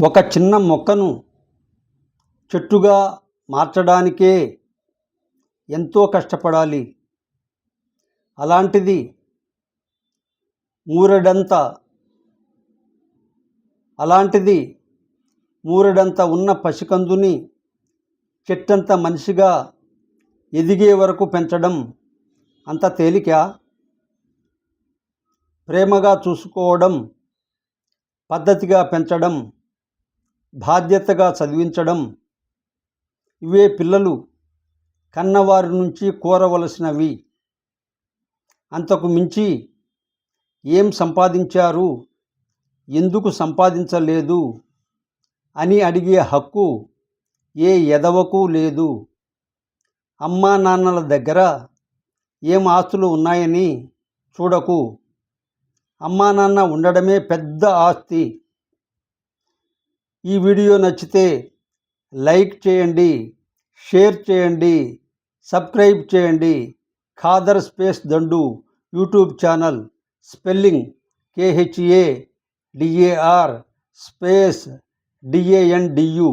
ఒక చిన్న మొక్కను చెట్టుగా మార్చడానికే ఎంతో కష్టపడాలి. అలాంటిది మూరెడంత ఉన్న పసికందుని చెట్టంత మనిషిగా ఎదిగే వరకు పెంచడం అంత తేలికా? ప్రేమగా చూసుకోవడం, పద్ధతిగా పెంచడం, బాధ్యతగా చదివించడం, ఇవే పిల్లలు కన్నవారి నుంచి కోరవలసినవి. అంతకు మించి ఏం సంపాదించారు, ఎందుకు సంపాదించలేదు అని అడిగే హక్కు ఏ ఎదవకు లేదు. అమ్మా నాన్నల దగ్గర ఏం ఆస్తులు ఉన్నాయని చూడకు. అమ్మా నాన్న ఉండడమే పెద్ద ఆస్తి. ఈ వీడియో నచ్చితే లైక్ చేయండి, షేర్ చేయండి, సబ్స్క్రైబ్ చేయండి. ఖాదర్ స్పేస్ దండు YouTube channel. Spelling KHADAR space DANDU.